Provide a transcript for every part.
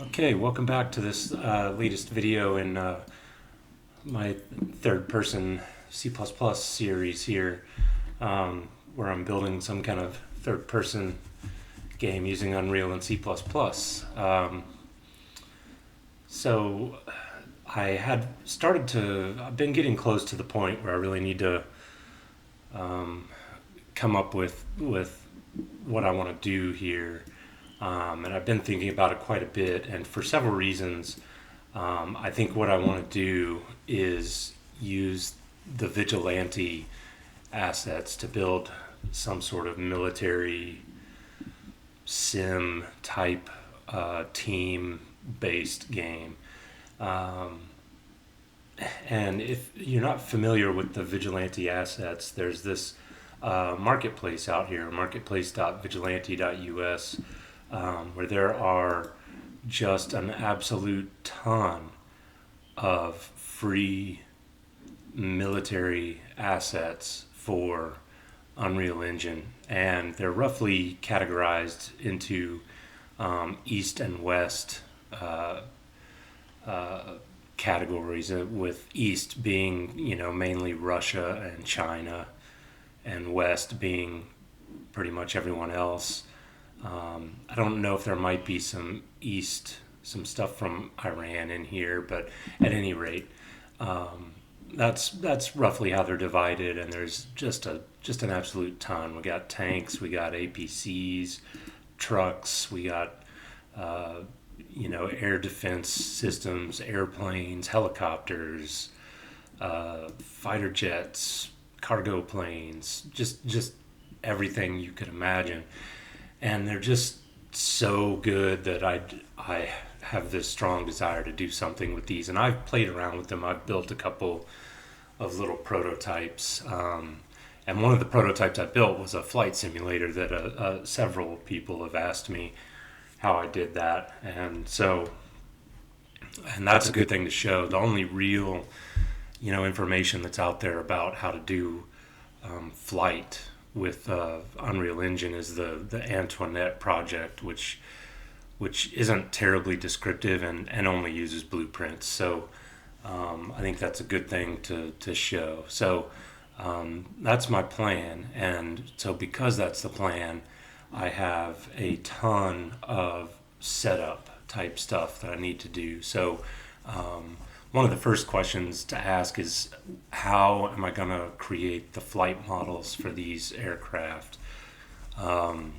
Okay, welcome back to this latest video in my third-person C++ series here, where I'm building some kind of third-person game using Unreal and C++. So I've been getting close to the point where I really need to come up with what I want to do here. And I've been thinking about it quite a bit, and for several reasons. I think what I want to do is use the vigilante assets to build some sort of military sim type team based game. Um, and if you're not familiar with the vigilante assets, there's this marketplace out here, marketplace.vigilante.us, where there are just an absolute ton of free military assets for Unreal Engine, and they're roughly categorized into East and West categories, with East being, mainly Russia and China, and West being pretty much everyone else. I don't know if there might be some stuff from Iran in here, but at any rate, that's roughly how they're divided. And there's just an absolute ton. We got tanks, we got APCs, trucks, we got air defense systems, airplanes, helicopters, fighter jets, cargo planes, just everything you could imagine. And they're just so good that I have this strong desire to do something with these. And I've played around with them. I've built a couple of little prototypes. And one of the prototypes I built was a flight simulator that several people have asked me how I did that. And that's a good thing to show. The only real, information that's out there about how to do flight with Unreal Engine is the Antoinette project, which isn't terribly descriptive and only uses blueprints. So I think that's a good thing to show. So that's my plan, and so because that's the plan, I have a ton of setup type stuff that I need to do. So one of the first questions to ask is, how am I going to create the flight models for these aircraft? And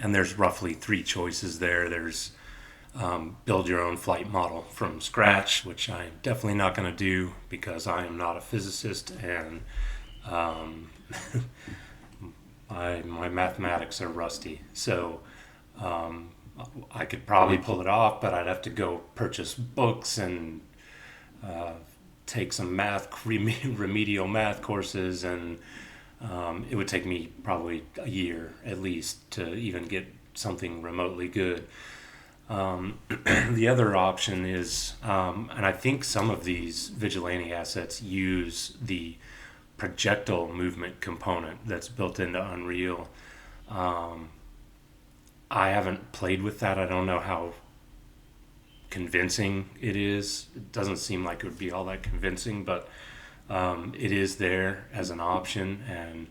there's roughly three choices there. There's build your own flight model from scratch, which I'm definitely not going to do because I am not a physicist, and my mathematics are rusty. So I could probably pull it off, but I'd have to go purchase books and take some remedial math courses, and it would take me probably a year at least to even get something remotely good. The other option is, and I think some of these vigilante assets use the projectile movement component that's built into Unreal. I haven't played with that. I don't know how convincing it is. It doesn't seem like it would be all that convincing, but it is there as an option, and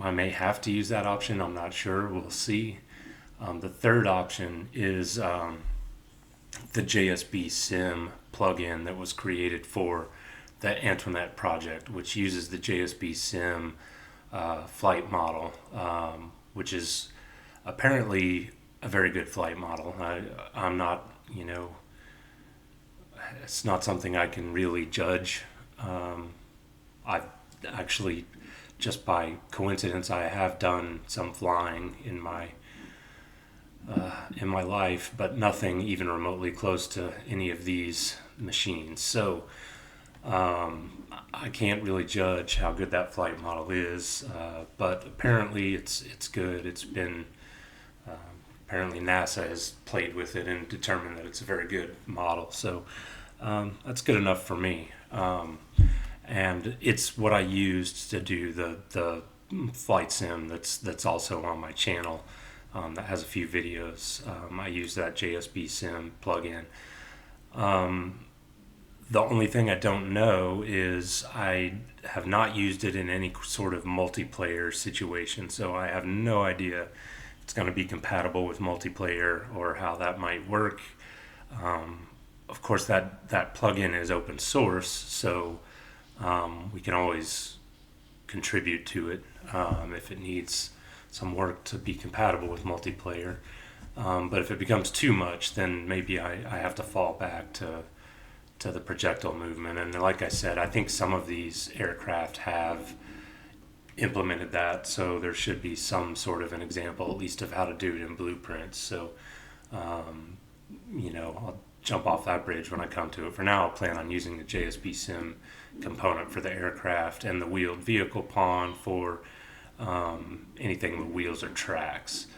I may have to use that option. I'm not sure. We'll see. The third option is the JSBSim plugin that was created for the Antoinette project, which uses the JSBSim flight model, which is apparently a very good flight model. I'm not, it's not something I can really judge. I've actually, just by coincidence, I have done some flying in my life, but nothing even remotely close to any of these machines. So I can't really judge how good that flight model is, but apparently it's good. It's been apparently NASA has played with it and determined that it's a very good model. So that's good enough for me. And it's what I used to do the flight sim that's also on my channel. that has a few videos. I use that JSBSim plugin. The only thing I don't know is I have not used it in any sort of multiplayer situation, so I have no idea if it's going to be compatible with multiplayer or how that might work. Of course, that plugin is open source, so we can always contribute to it if it needs some work to be compatible with multiplayer. But if it becomes too much, then maybe I have to fall back to the projectile movement. And like I said, I think some of these aircraft have implemented that, so there should be some sort of an example, at least, of how to do it in blueprints. So, I'll jump off that bridge when I come to it. For now, I'll plan on using the JSBSim component for the aircraft and the wheeled vehicle pawn for anything with wheels or tracks.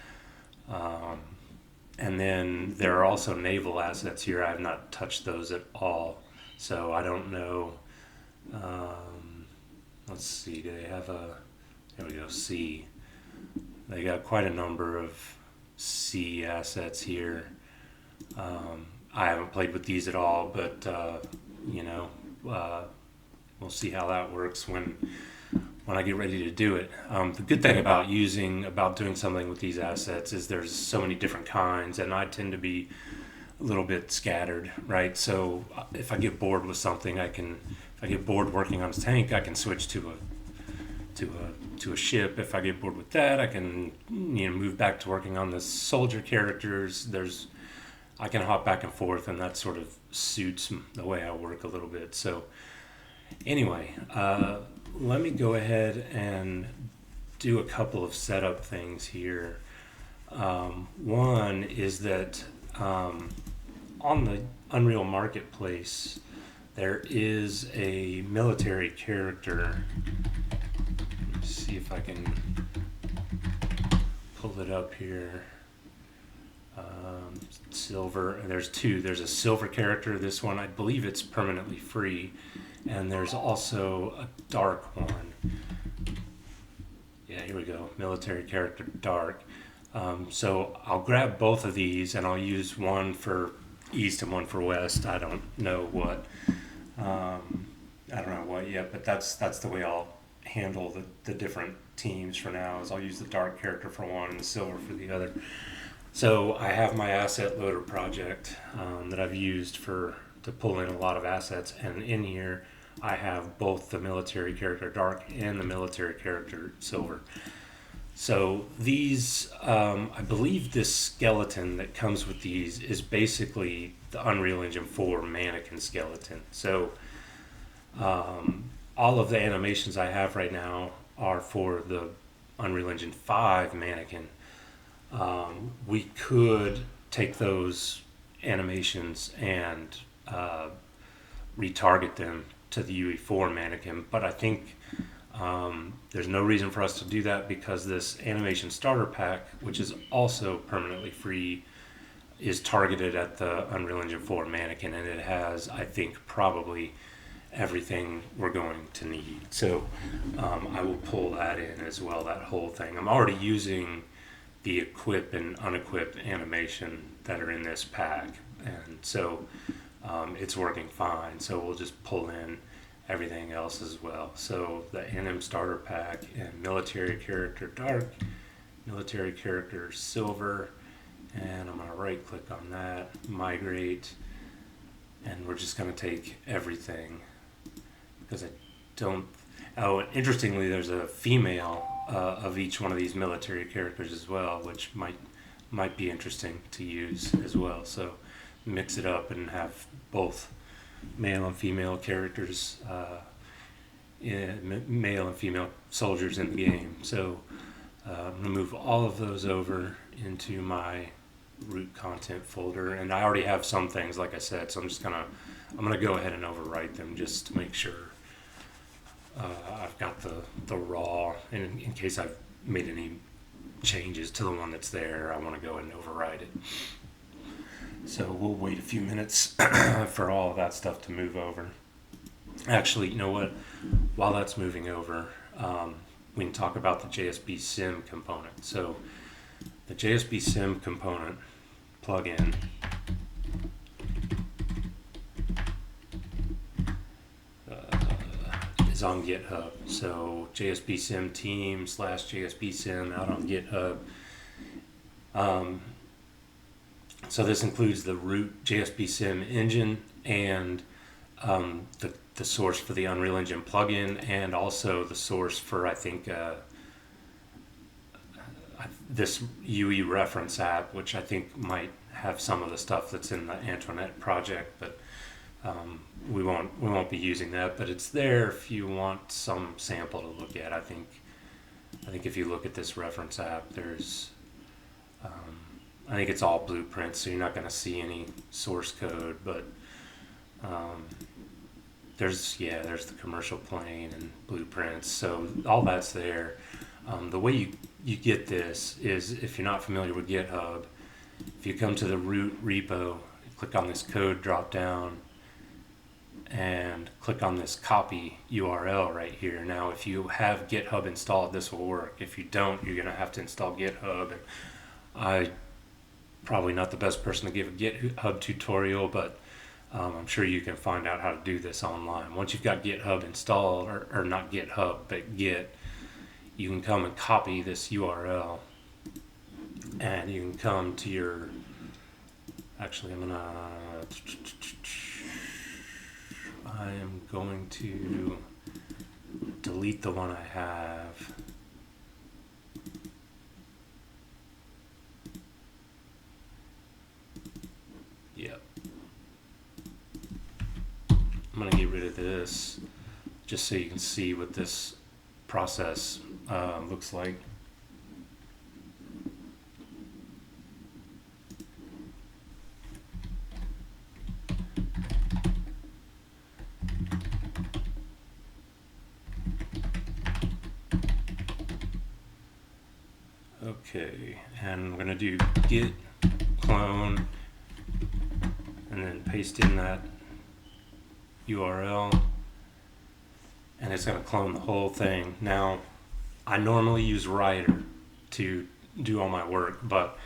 And then there are also naval assets here. I have not touched those at all, so I don't know. Let's see, do they have there we go, sea. They got quite a number of sea assets here. I haven't played with these at all, but, we'll see how that works when I get ready to do it. The good thing about doing something with these assets is there's so many different kinds, and I tend to be a little bit scattered, right? So if I get bored with something, if I get bored working on a tank, I can switch to a ship. If I get bored with that, I can move back to working on the soldier characters. I can hop back and forth, and that sort of suits the way I work a little bit. So anyway, let me go ahead and do a couple of setup things here. One is that on the Unreal Marketplace, there is a military character. Let's see if I can pull it up here. Silver. There's two. There's a silver character. This one, I believe it's permanently free. And there's also a dark one. Yeah, here we go. Military character dark. So I'll grab both of these and I'll use one for east and one for west. I don't know what. Yet, but that's the way I'll handle the different teams for now. Is I'll use the dark character for one and the silver for the other. So I have my asset loader project that I've used to pull in a lot of assets, and in here I have both the military character dark and the military character silver. So these, I believe this skeleton that comes with these is basically the Unreal Engine 4 mannequin skeleton. So all of the animations I have right now are for the Unreal Engine 5 mannequin. We could take those animations and retarget them to the UE4 mannequin, but I think there's no reason for us to do that because this animation starter pack, which is also permanently free, is targeted at the Unreal Engine 4 mannequin, and it has, I think, probably everything we're going to need. So I will pull that in as well, that whole thing. I'm already using the equip and unequip animation that are in this pack, and so it's working fine. So we'll just pull in everything else as well. So the enum starter pack and military character dark, military character silver, and I'm going to right click on that, migrate, and we're just going to take everything because I don't. Oh, interestingly, there's a female of each one of these military characters as well, which might be interesting to use as well. So mix it up and have both male and female characters, male and female soldiers in the game. So I'm going to move all of those over into my root content folder, and I already have some things, like I said, so I'm gonna go ahead and overwrite them just to make sure I've got the raw, and in case I've made any changes to the one that's there, I want to go ahead and override it. So we'll wait a few minutes for all of that stuff to move over. Actually, you know what? While that's moving over, we can talk about the JSBSim component. So the JSBSim component plugin is on GitHub. So JSBSim team / JSBSim out on GitHub. So this includes the root JSBSim engine and the source for the Unreal Engine plugin, and also the source for, I think, this UE reference app, which I think might have some of the stuff that's in the Antoinette project, but we won't be using that. But it's there if you want some sample to look at. I think if you look at this reference app, there's I think it's all blueprints, so you're not going to see any source code, but there's the commercial plane and blueprints, so all that's there. The way you get this is, if you're not familiar with GitHub, if you come to the root repo, click on this code drop down and click on this copy URL right here. Now if you have GitHub installed, this will work. If you don't, you're going to have to install GitHub, and I probably not the best person to give a GitHub tutorial, but I'm sure you can find out how to do this online. Once you've got GitHub installed, or not GitHub, but Git, you can come and copy this URL, and you can come to your, actually I am going to delete the one I have. Yep. I'm going to get rid of this just so you can see what this process looks like. Okay, and I'm going to do git clone and then paste in that URL, and it's going to clone the whole thing. Now, I normally use Writer to do all my work, but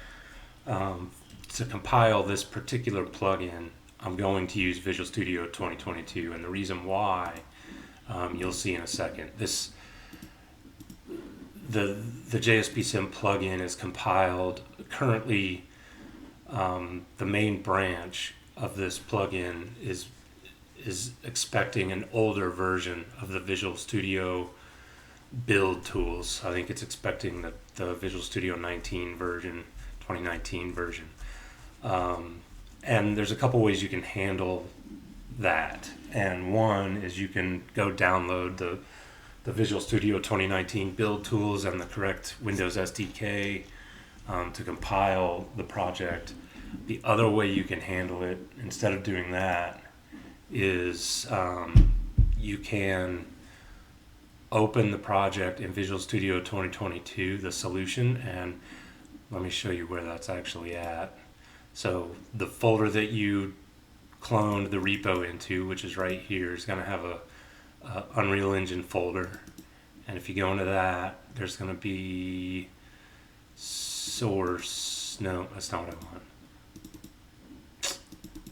to compile this particular plugin, I'm going to use Visual Studio 2022, and the reason why you'll see in a second. The JSBSim plugin is compiled currently. The main branch of this plugin is expecting an older version of the Visual Studio build tools. I think it's expecting the Visual Studio 19 version, 2019 version. And there's a couple ways you can handle that. And one is you can go download the Visual Studio 2019 build tools and the correct Windows SDK to compile the project. The other way you can handle it, instead of doing that, is you can open the project in Visual Studio 2022, the solution, and let me show you where that's actually at. So the folder that you cloned the repo into, which is right here, is going to have a Unreal Engine folder, and if you go into that, there's going to be source. No, that's not what I want.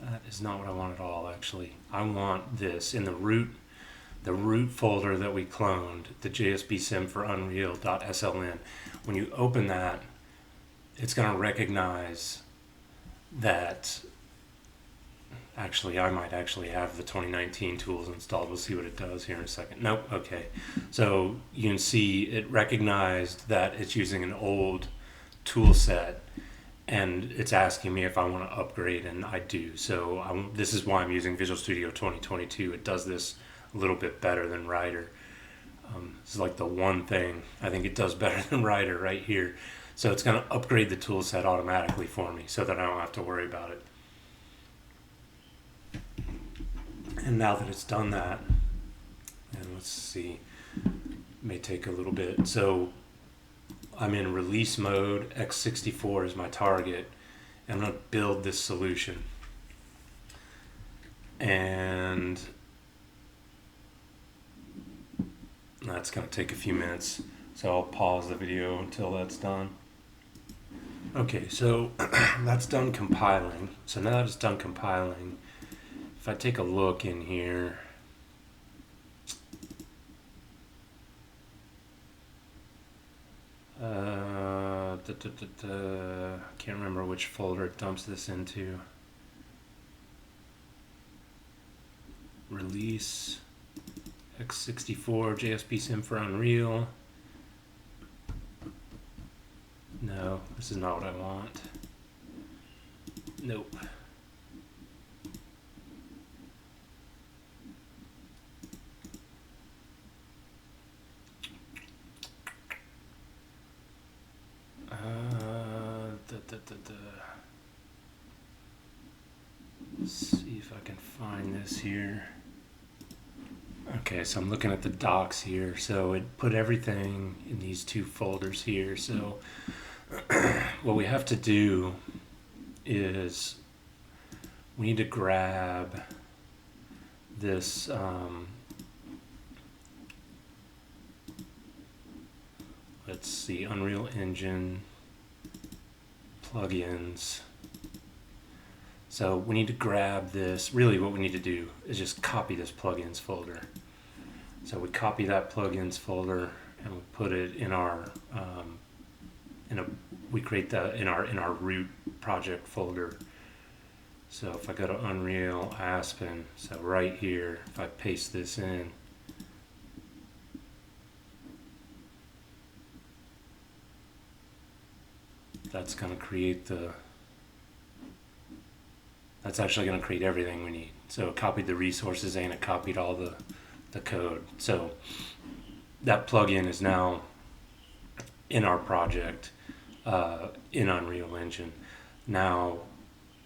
That is not what I want at all, actually. I want this in the root folder that we cloned, the JSBSim for Unreal.sln. When you open that, it's going to recognize that. Actually, I might actually have the 2019 tools installed. We'll see what it does here in a second. Nope, okay. So you can see it recognized that it's using an old tool set, and it's asking me if I want to upgrade, and I do. So this is why I'm using Visual Studio 2022. It does this a little bit better than Writer. This is like the one thing I think it does better than Writer right here. So it's going to upgrade the tool set automatically for me so that I don't have to worry about it. And now that it's done that, and let's see, it may take a little bit. So I'm in release mode, x64 is my target, and I'm going to build this solution. And that's going to take a few minutes, so I'll pause the video until that's done. Okay, so that's done compiling. So now that it's done compiling, if I take a look in here, I can't remember which folder it dumps this into. Release x64 JSBSim for Unreal. No, this is not what I want. Nope. Let's see if I can find this here. Okay, so I'm looking at the docs here. So it put everything in these two folders here. So what we have to do is we need to grab this let's see, Unreal Engine plugins. So we need to grab this. Really what we need to do is just copy this plugins folder. So we copy that plugins folder and we put it in our we create that in our root project folder. So if I go to Unreal Aspen, so right here, if I paste this in, that's going to create that's actually going to create everything we need. So it copied the resources and it copied all the code. So that plugin is now in our project in Unreal Engine. Now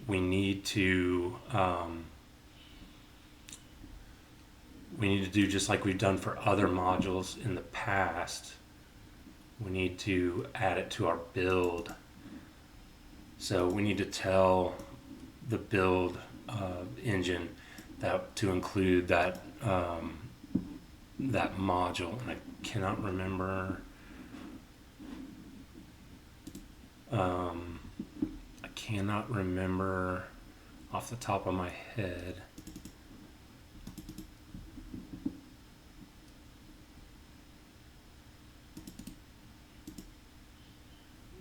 we need to do just like we've done for other modules in the past. We need to add it to our build. So we need to tell the build engine that to include that that module, and I cannot remember. I cannot remember off the top of my head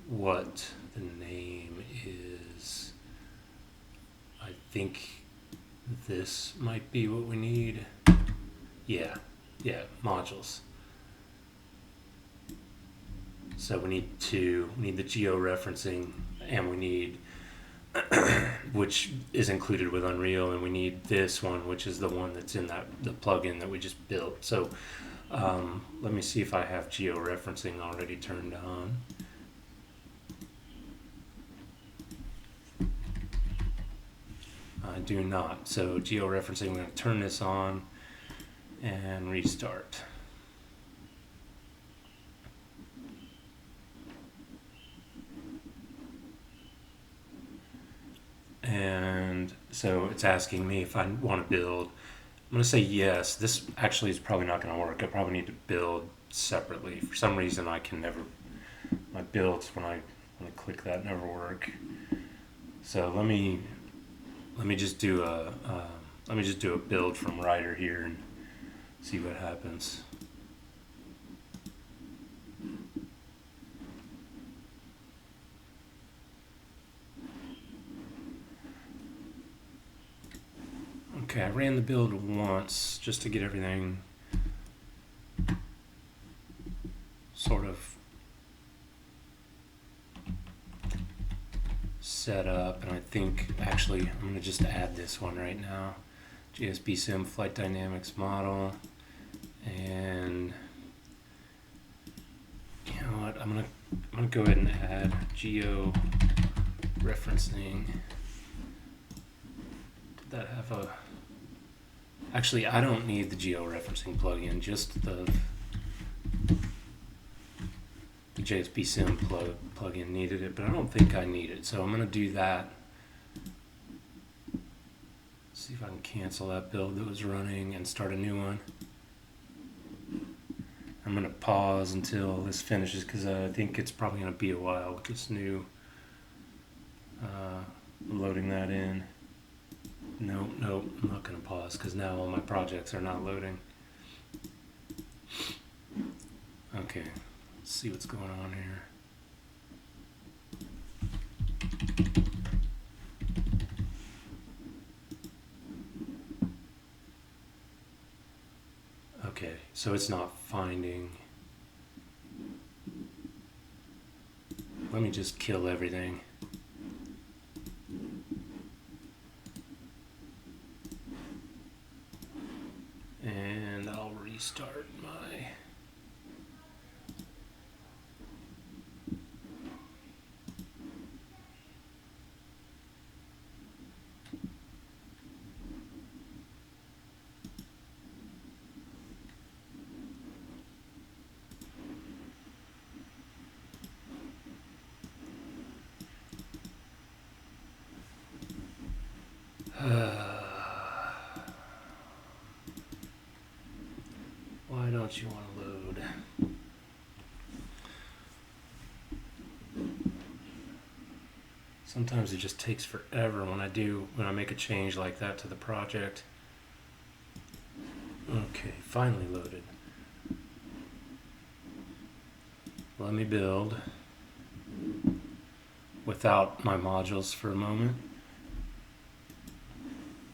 what the name is. I think this might be what we need. Yeah, modules. So we need the georeferencing, and we need which is included with Unreal, and we need this one, which is the one that's in the plugin that we just built. So let me see if I have georeferencing already turned on. I do not. So georeferencing, I'm going to turn this on and restart. And so it's asking me if I want to build. I'm going to say yes. This actually is probably not going to work. I probably need to build separately. For some reason, I can never. My builds when I click that never work. So let me just do a build from Writer here and see what happens. Okay, I ran the build once just to get everything sort of set up, and I think actually I'm going to just add this one right now. JSBSim flight dynamics model, and you know what, I'm gonna go ahead and add geo referencing. Did that have a actually I don't need the geo referencing plugin, just the JSBSim plugin needed it, but I don't think I need it, so I'm gonna do that. See if I can cancel that build that was running and start a new one. I'm going to pause until this finishes because I think it's probably going to be a while with this new loading that in. Nope, I'm not going to pause because now all my projects are not loading. Okay, let's see what's going on here. Okay, so it's not finding. Let me just kill everything. And I'll restart my... Why don't you want to load? Sometimes it just takes forever when I make a change like that to the project. Okay, finally loaded. Let me build without my modules for a moment.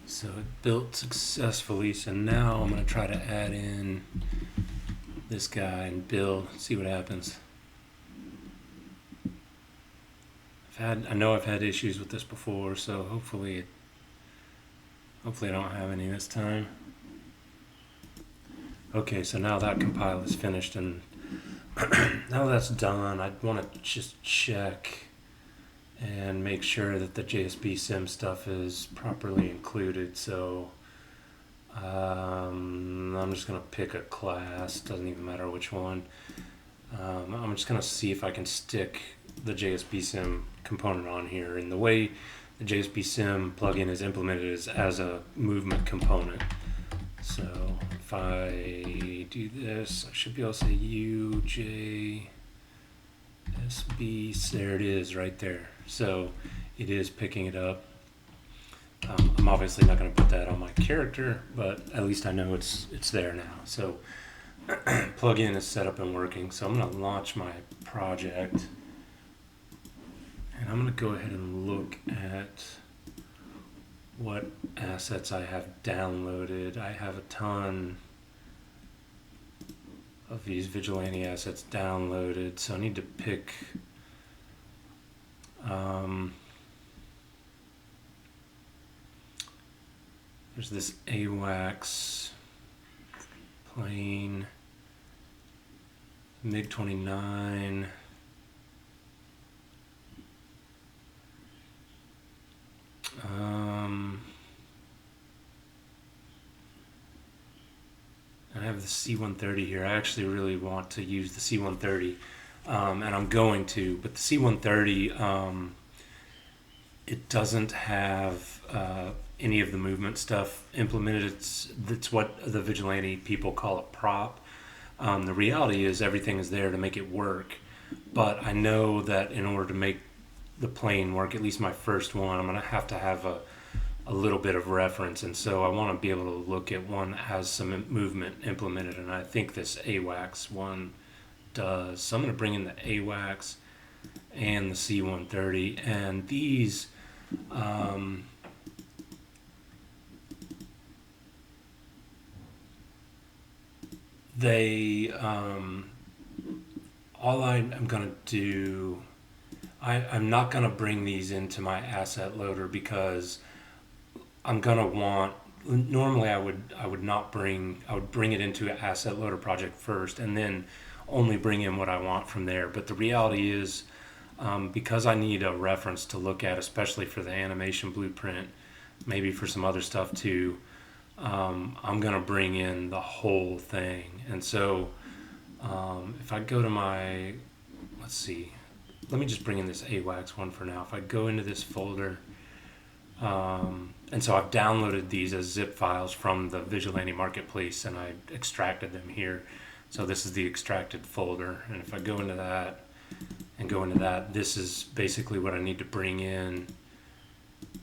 So it built successfully, so now I'm going to try to add in this guy and build, see what happens. I know I've had issues with this before, so hopefully I don't have any this time. Okay, so now that compile is finished, and now that's done, I want to just check and make sure that the JSBSim stuff is properly included. So I'm just going to pick a class, doesn't even matter which one. I'm just going to see if I can stick the JSBSim component on here. And the way the JSBSim plugin is implemented is as a movement component. So if I do this, I should be able to say UJSB, there it is right there. So it is picking it up. I'm obviously not going to put that on my character, but at least I know it's there now. So plugin is set up and working. So I'm going to launch my project, and I'm going to go ahead and look at what assets I have downloaded. I have a ton of these Vigilante assets downloaded, so I need to pick there's this AWACS plane MiG-29, I have the C-130 here. I actually really want to use the C-130, and I'm going to, but the C-130, it doesn't have any of the movement stuff implemented. It's what the Vigilante people call a prop. The reality is everything is there to make it work, but I know that in order to make the plane work, at least my first one, I'm going to have a little bit of reference, and so I want to be able to look at one that has some movement implemented, and I think this AWACS one does. So I'm going to bring in the AWACS and the C-130, and these all I'm going to do, I'm not going to bring these into my asset loader because I'm going to want, normally I would bring it into an asset loader project first and then only bring in what I want from there. But the reality is, because I need a reference to look at, especially for the animation blueprint, maybe for some other stuff too, I'm going to bring in the whole thing. And so if I go to my, let's see, let me just bring in this AWACS one for now. If I go into this folder, and so I've downloaded these as zip files from the Vigilante Marketplace, and I extracted them here. So this is the extracted folder, and if I go into that and go into that, this is basically what I need to bring in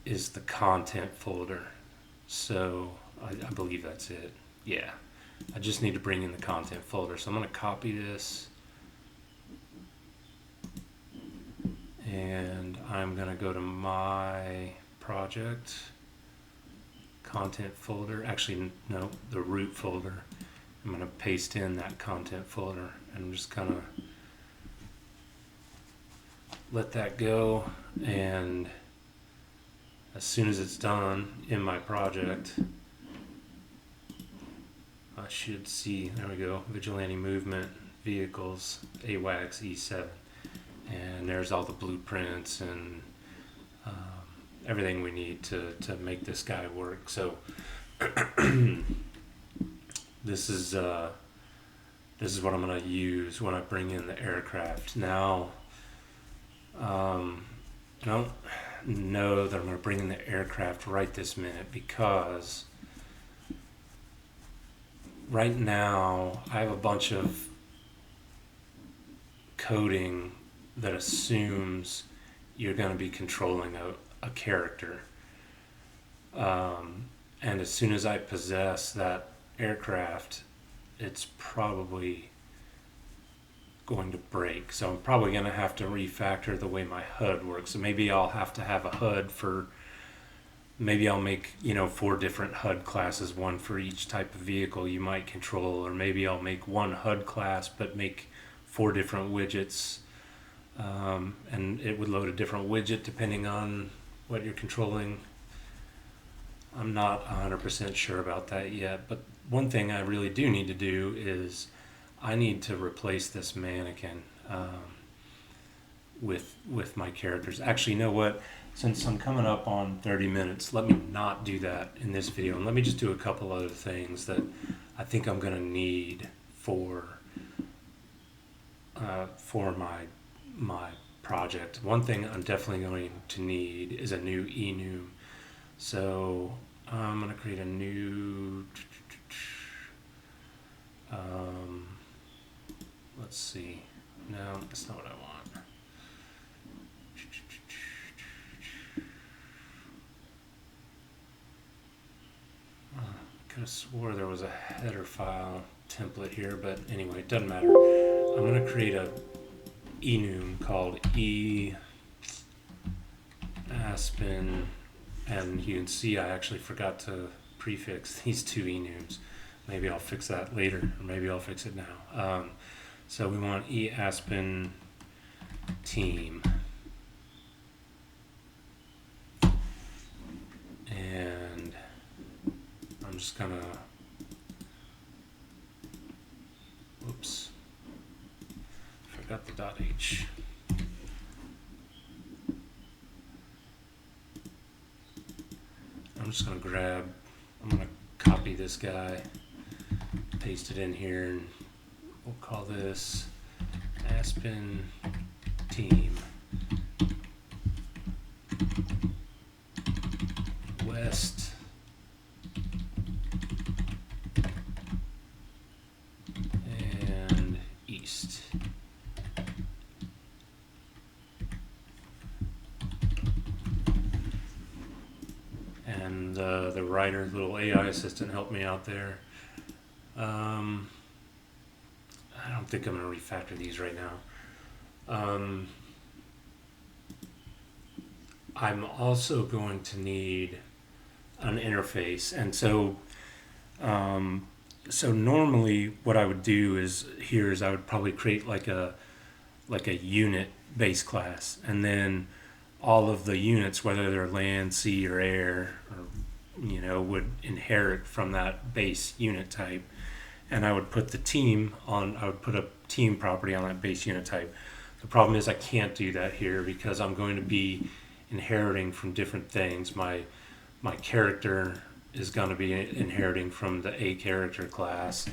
is the content folder. So I believe that's it. Yeah, I just need to bring in the content folder. So I'm going to copy this, and I'm going to go to my project, content folder. Actually, no, the root folder. I'm going to paste in that content folder, and I'm just kind of let that go. And as soon as it's done in my project, I should see, there we go, Vigilante Movement, Vehicles, AWACS E7. And there's all the blueprints and everything we need to make this guy work. So this is what I'm going to use when I bring in the aircraft. Now, I don't know that I'm going to bring in the aircraft right this minute, because right now I have a bunch of coding that assumes you're going to be controlling a character. And as soon as I possess that aircraft, it's probably going to break. So I'm probably going to have to refactor the way my HUD works. So maybe I'll have to have a HUD for, maybe I'll make, 4 different HUD classes, one for each type of vehicle you might control, or maybe I'll make one HUD class but make 4 different widgets, and it would load a different widget depending on what you're controlling. I'm not 100% sure about that yet, but one thing I really do need to do is I need to replace this mannequin with my characters. Actually, you know what? Since I'm coming up on 30 minutes, let me not do that in this video, and let me just do a couple other things that I think I'm going to need for my project. One thing I'm definitely going to need is a new enum. So I'm going to create a new, let's see. No, that's not what I want. Could have swore there was a header file template here, but anyway, it doesn't matter. I'm going to create a enum called Aspen, and you can see I actually forgot to prefix these 2 enums. Maybe I'll fix that later, or maybe I'll fix it now. So we want Aspen team, and I'm just gonna, whoops, forgot the .h. I'm just gonna I'm gonna copy this guy, paste it in here, and we'll call this Aspen team West and East. And the writer, little AI assistant, helped me out there. I don't think I'm going to refactor these right now. I'm also going to need an interface, and so normally what I would do is I would probably create like a unit base class, and then all of the units, whether they're land, sea, or air, or would inherit from that base unit type. And I would put I would put a team property on that base unit type. The problem is I can't do that here because I'm going to be inheriting from different things. My character is going to be inheriting from the A character class.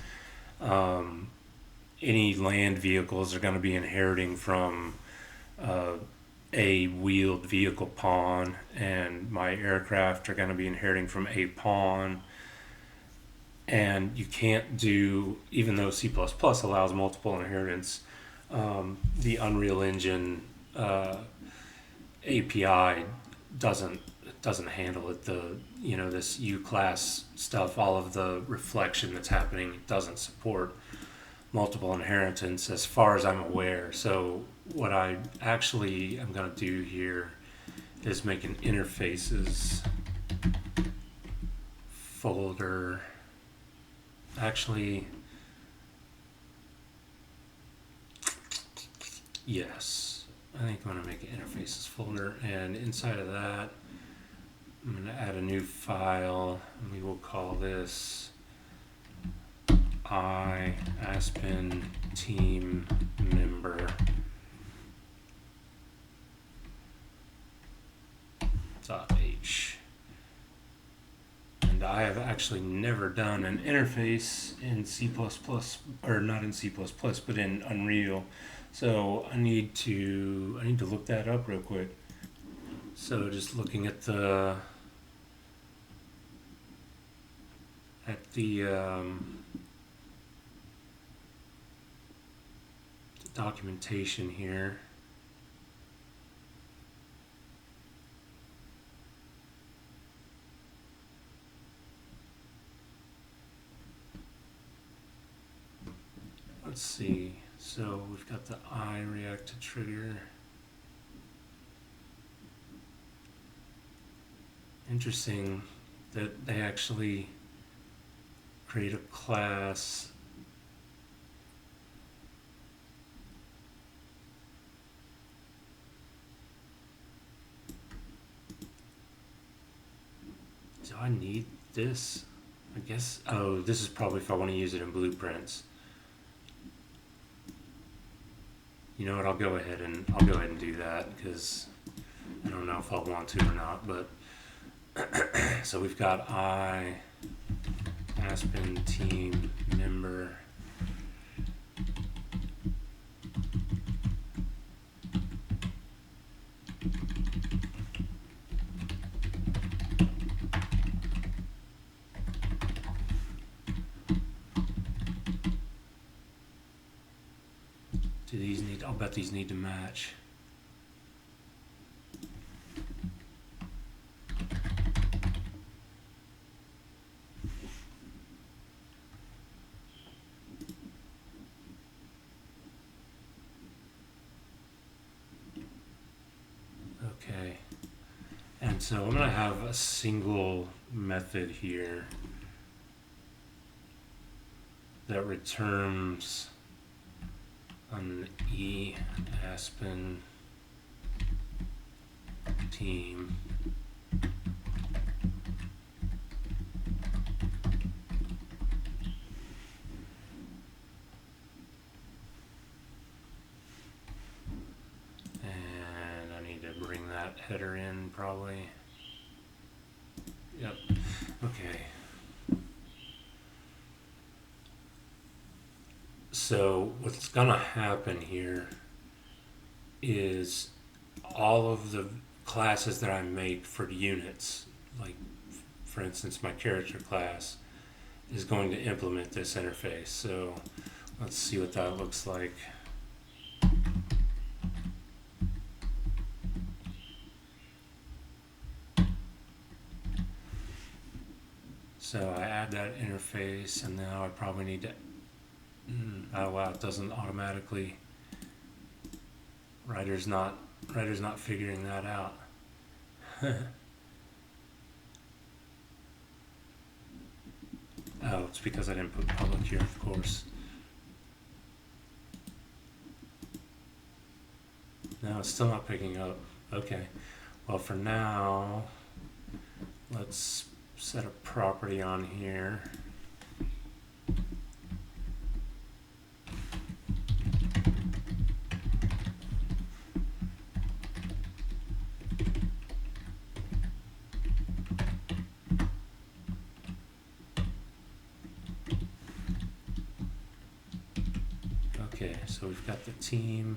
Any land vehicles are going to be inheriting from a wheeled vehicle pawn, and my aircraft are going to be inheriting from a pawn. And you can't do, even though C++ allows multiple inheritance, the Unreal Engine API doesn't doesn't handle it. This U class stuff, all of the reflection that's happening doesn't support multiple inheritance as far as I'm aware. So what I actually am going to do here is make an interfaces folder. Actually, yes, I think I'm going to make an interfaces folder, and inside of that I'm going to add a new file, and we will call this Aspen team member .h. And I have actually never done an interface in C++, or not in C++, but in Unreal. So I need to look that up real quick. So just looking at the documentation here. Let's see. So we've got the I react to trigger. Interesting that they actually create a class do I need this? I guess, oh, this is probably if I want to use it in blueprints. You know what, I'll go ahead and do that, because I don't know if I'll want to or not. But so we've got Aspen team member I'll bet these need to match. Okay. And so I'm going to have a single method here that returns an Aspen team and I need to bring that header in probably. Yep. Okay. So what's gonna happen here is all of the classes that I make for units, like for instance my character class, is going to implement this interface. So let's see what that looks like. So I add that interface, and now I probably need to oh wow, it doesn't automatically. Writer's not figuring that out. Oh, it's because I didn't put public here, of course. No, it's still not picking up. Okay. Well, for now, let's set a property on here. Okay, so we've got the team.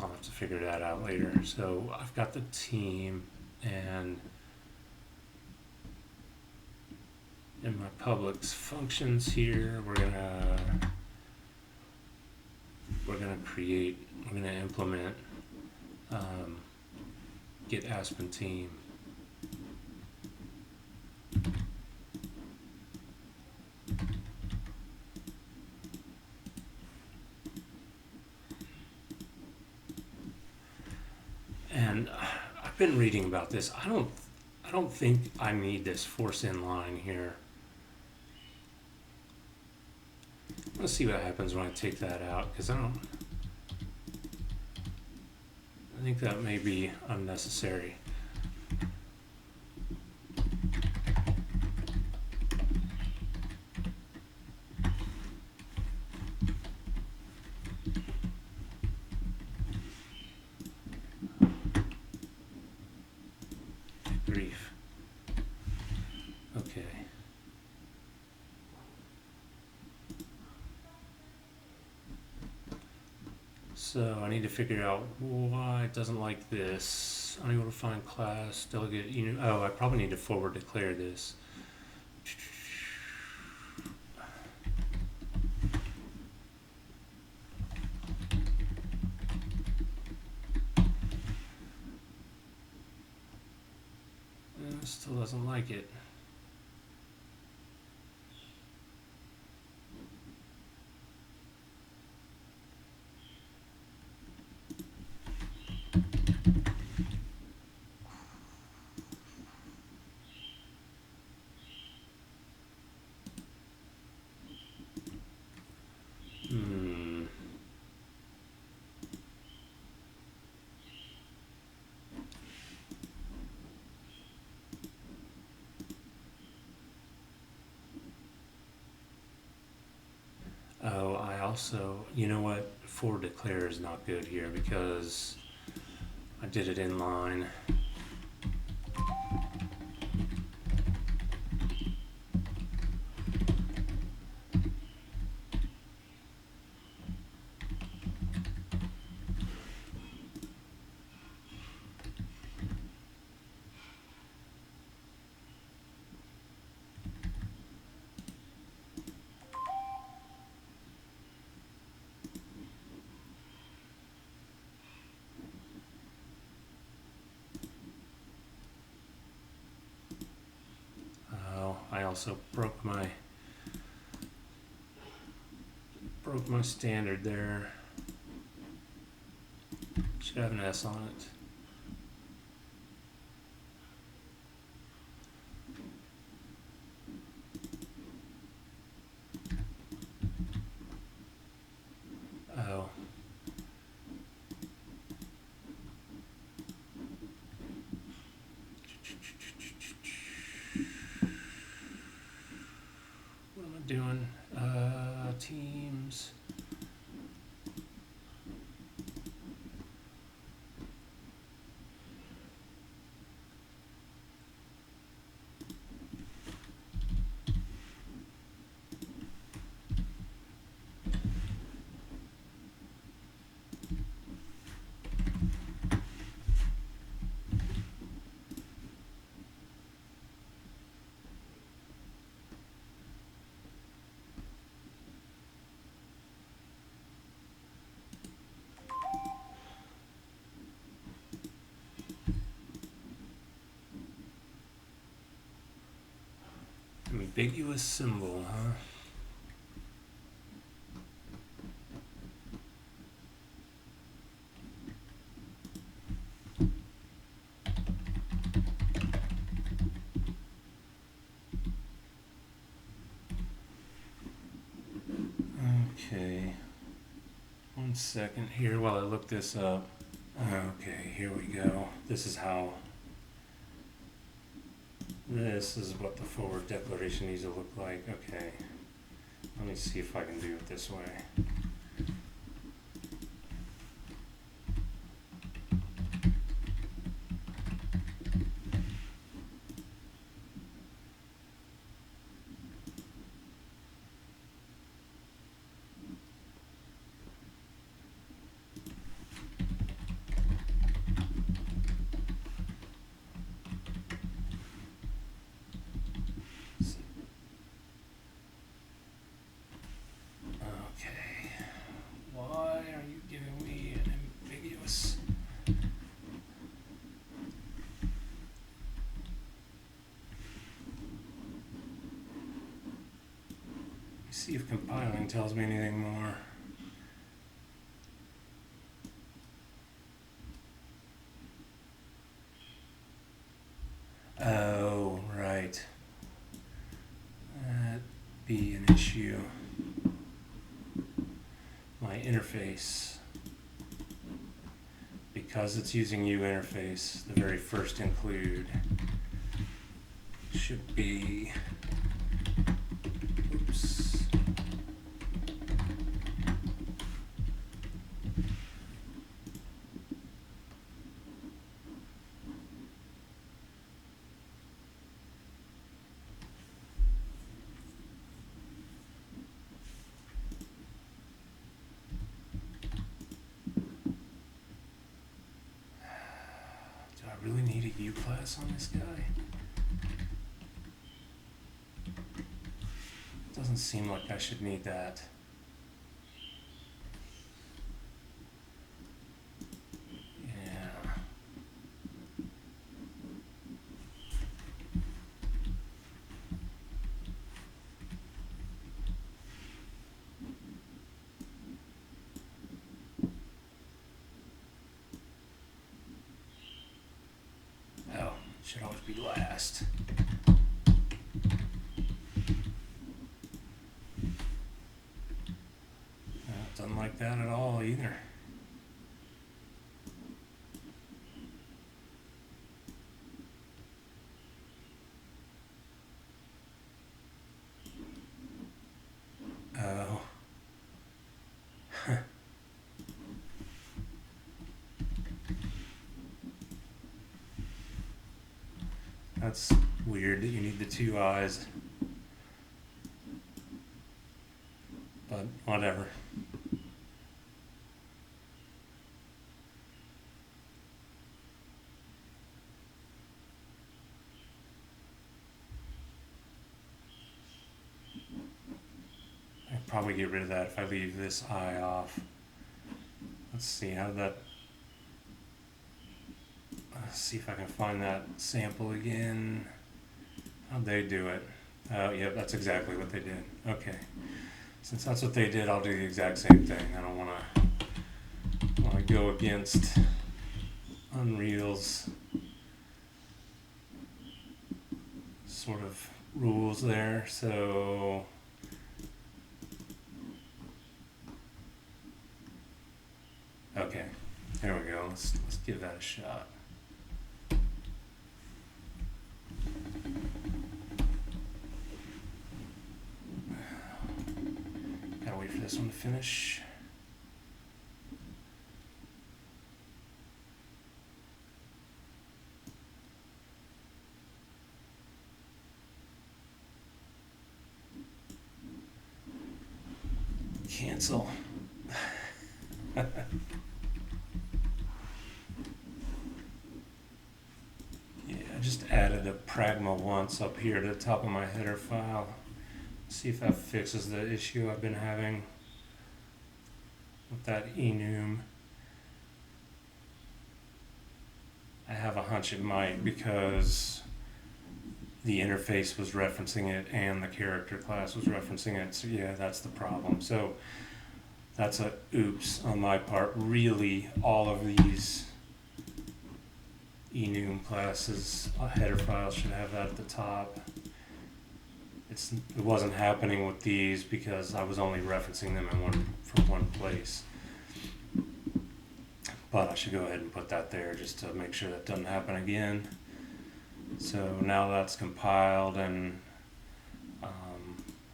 I'll have to figure that out later. So I've got the team, and in my public's functions here, we're gonna implement get Aspen team. And I've been reading about this. I don't think I need this force inline here. Let's see what happens when I take that out, because I think that may be unnecessary. Grief. Okay. So I need to figure out why it doesn't like this. Unable to find class, delegate unit. Oh, I probably need to forward declare this. Still doesn't like it. Oh, I also, you know what? Forward declare is not good here because I did it inline. I also broke my standard there. Should have an S on it. Oh. What am I doing? Teams. Ambiguous symbol, huh? Okay. 1 second here while I look this up. Okay, here we go. This is what the forward declaration needs to look like. Okay. Let me see if I can do it this way. see if compiling tells me anything more. Oh, right. That'd be an issue. My interface. Because it's using U interface, the very first include should be, oops. Really need a U class on this guy? Doesn't seem like I should need that. Yeah. Oh, should always be last. Doesn't like that at all either. Oh. That's weird that you need the two eyes. But whatever. I'll probably get rid of that if I leave this eye off. Let's see how that. Let's see if I can find that sample again. How'd they do it? Oh, yeah, that's exactly what they did. Okay. Since that's what they did, I'll do the exact same thing. I don't want to go against Unreal's sort of rules there. So okay, there we go. Let's give that a shot. Gotta wait for this one to finish. Cancel. I just added a pragma once up here to the top of my header file. See if that fixes the issue I've been having with that enum. I have a hunch it might because the interface was referencing it and the character class was referencing it. So yeah, that's the problem. So that's a oops on my part. Really, all of these enum classes header files should have that at the top. It wasn't happening with these because I was only referencing them from one place. But I should go ahead and put that there just to make sure that doesn't happen again. So now that's compiled, and I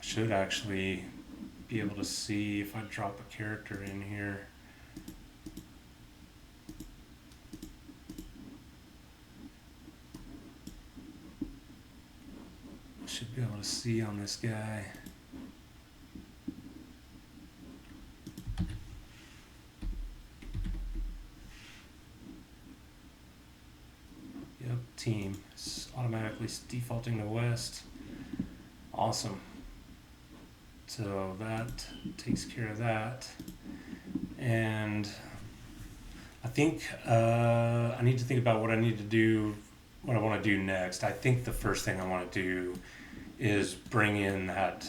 should actually be able to see if I drop a character in here. Should be able to see on this guy. Yep, team. It's automatically defaulting to West. Awesome. So that takes care of that. And I think I need to think about what I need to do, what I want to do next. I think the first thing I want to do is bring in that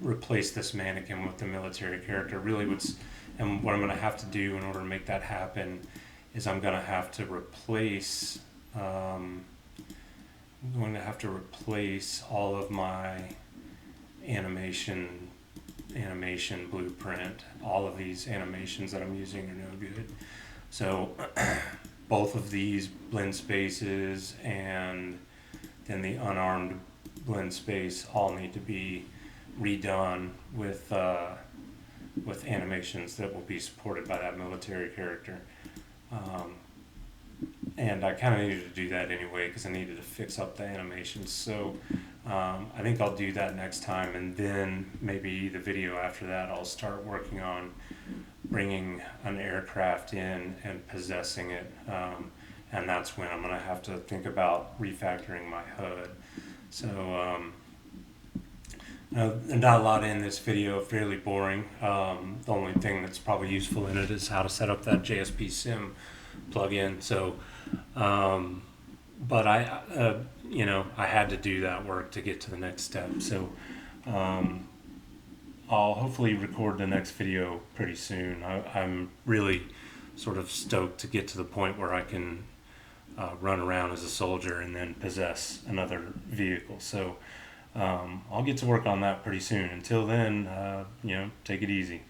replace this mannequin with the military character. Really, and what I'm going to have to do in order to make that happen is I'm going to have to replace. I'm going to have to replace all of my animation blueprint. All of these animations that I'm using are no good. So both of these blend spaces and then the unarmed blend space all need to be redone with animations that will be supported by that military character. And I kind of needed to do that anyway because I needed to fix up the animations. So I think I'll do that next time, and then maybe the video after that I'll start working on bringing an aircraft in and possessing it. And that's when I'm going to have to think about refactoring my HUD. So not a lot in this video, fairly boring. The only thing that's probably useful in it is how to set up that JSBSim plugin. So, but I had to do that work to get to the next step. So, I'll hopefully record the next video pretty soon. I'm really sort of stoked to get to the point where I can run around as a soldier and then possess another vehicle. So, I'll get to work on that pretty soon. Until then, take it easy.